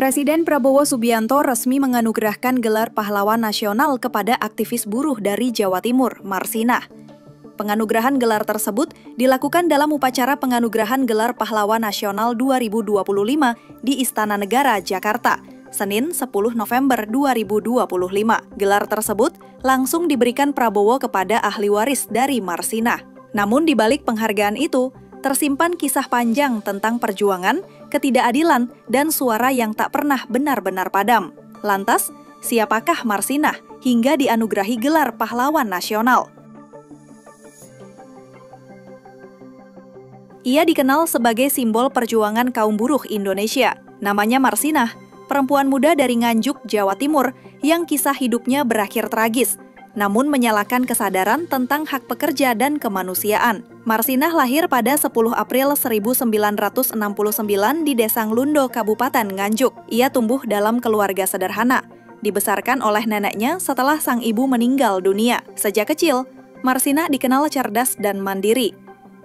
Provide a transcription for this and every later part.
Presiden Prabowo Subianto resmi menganugerahkan gelar pahlawan nasional kepada aktivis buruh dari Jawa Timur, Marsinah. Penganugerahan gelar tersebut dilakukan dalam upacara penganugerahan gelar pahlawan nasional 2025 di Istana Negara, Jakarta, Senin 10 November 2025. Gelar tersebut langsung diberikan Prabowo kepada ahli waris dari Marsinah. Namun di balik penghargaan itu, tersimpan kisah panjang tentang perjuangan, ketidakadilan, dan suara yang tak pernah benar-benar padam. Lantas, siapakah Marsinah hingga dianugerahi gelar pahlawan nasional? Ia dikenal sebagai simbol perjuangan kaum buruh Indonesia. Namanya Marsinah, perempuan muda dari Nganjuk, Jawa Timur, yang kisah hidupnya berakhir tragis, namun menyalakan kesadaran tentang hak pekerja dan kemanusiaan. Marsinah lahir pada 10 April 1969 di Desa Nglundo, Kabupaten Nganjuk. Ia tumbuh dalam keluarga sederhana, dibesarkan oleh neneknya setelah sang ibu meninggal dunia. Sejak kecil, Marsinah dikenal cerdas dan mandiri.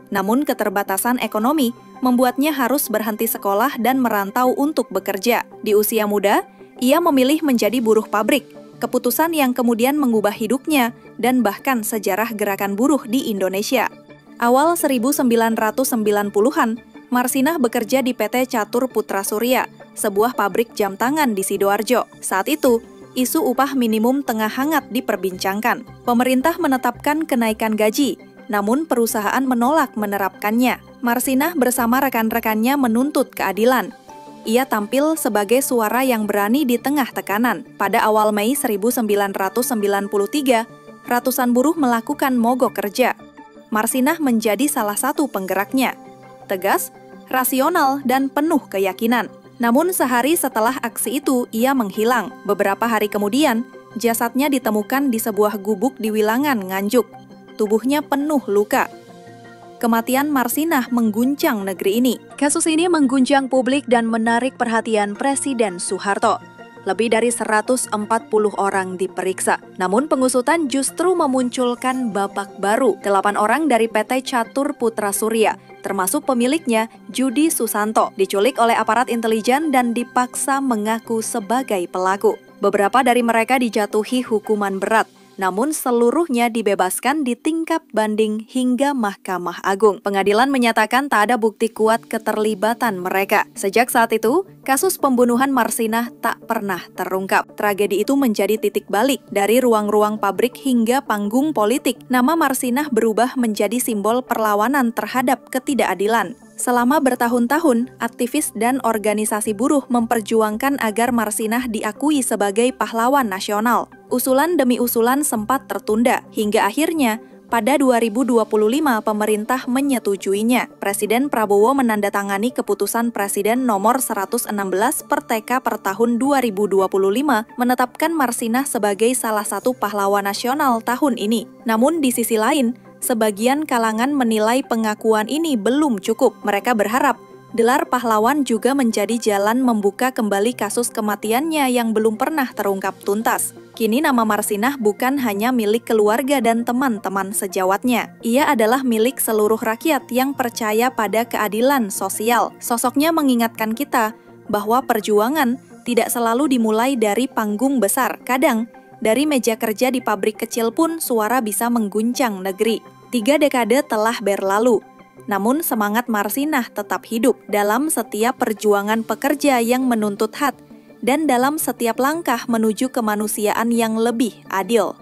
Namun keterbatasan ekonomi membuatnya harus berhenti sekolah dan merantau untuk bekerja. Di usia muda, ia memilih menjadi buruh pabrik. Keputusan yang kemudian mengubah hidupnya dan bahkan sejarah gerakan buruh di Indonesia. Awal 1990-an, Marsinah bekerja di PT Catur Putra Surya, sebuah pabrik jam tangan di Sidoarjo. Saat itu, isu upah minimum tengah hangat diperbincangkan. Pemerintah menetapkan kenaikan gaji, namun perusahaan menolak menerapkannya. Marsinah bersama rekan-rekannya menuntut keadilan. Ia tampil sebagai suara yang berani di tengah tekanan. Pada awal Mei 1993, ratusan buruh melakukan mogok kerja. Marsinah menjadi salah satu penggeraknya. Tegas, rasional, dan penuh keyakinan. Namun sehari setelah aksi itu, ia menghilang. Beberapa hari kemudian, jasadnya ditemukan di sebuah gubuk di Wilangan, Nganjuk. Tubuhnya penuh luka. Kematian Marsinah mengguncang negeri ini. Kasus ini mengguncang publik dan menarik perhatian Presiden Soeharto. Lebih dari 140 orang diperiksa. Namun pengusutan justru memunculkan babak baru. 8 orang dari PT Catur Putra Surya, termasuk pemiliknya Judi Susanto, diculik oleh aparat intelijen dan dipaksa mengaku sebagai pelaku. Beberapa dari mereka dijatuhi hukuman berat, namun seluruhnya dibebaskan di tingkat banding hingga Mahkamah Agung. Pengadilan menyatakan tak ada bukti kuat keterlibatan mereka. Sejak saat itu, kasus pembunuhan Marsinah tak pernah terungkap. Tragedi itu menjadi titik balik. Dari ruang-ruang pabrik hingga panggung politik, nama Marsinah berubah menjadi simbol perlawanan terhadap ketidakadilan. Selama bertahun-tahun, aktivis dan organisasi buruh memperjuangkan agar Marsinah diakui sebagai pahlawan nasional. Usulan demi usulan sempat tertunda, hingga akhirnya pada 2025 pemerintah menyetujuinya. Presiden Prabowo menandatangani keputusan Presiden nomor 116 per TK per tahun 2025 menetapkan Marsinah sebagai salah satu pahlawan nasional tahun ini. Namun di sisi lain, sebagian kalangan menilai pengakuan ini belum cukup. Mereka berharap gelar pahlawan juga menjadi jalan membuka kembali kasus kematiannya yang belum pernah terungkap tuntas. Kini nama Marsinah bukan hanya milik keluarga dan teman-teman sejawatnya. Ia adalah milik seluruh rakyat yang percaya pada keadilan sosial. Sosoknya mengingatkan kita bahwa perjuangan tidak selalu dimulai dari panggung besar. Kadang, dari meja kerja di pabrik kecil pun suara bisa mengguncang negeri. 3 dekade telah berlalu, namun semangat Marsinah tetap hidup dalam setiap perjuangan pekerja yang menuntut hak dan dalam setiap langkah menuju kemanusiaan yang lebih adil.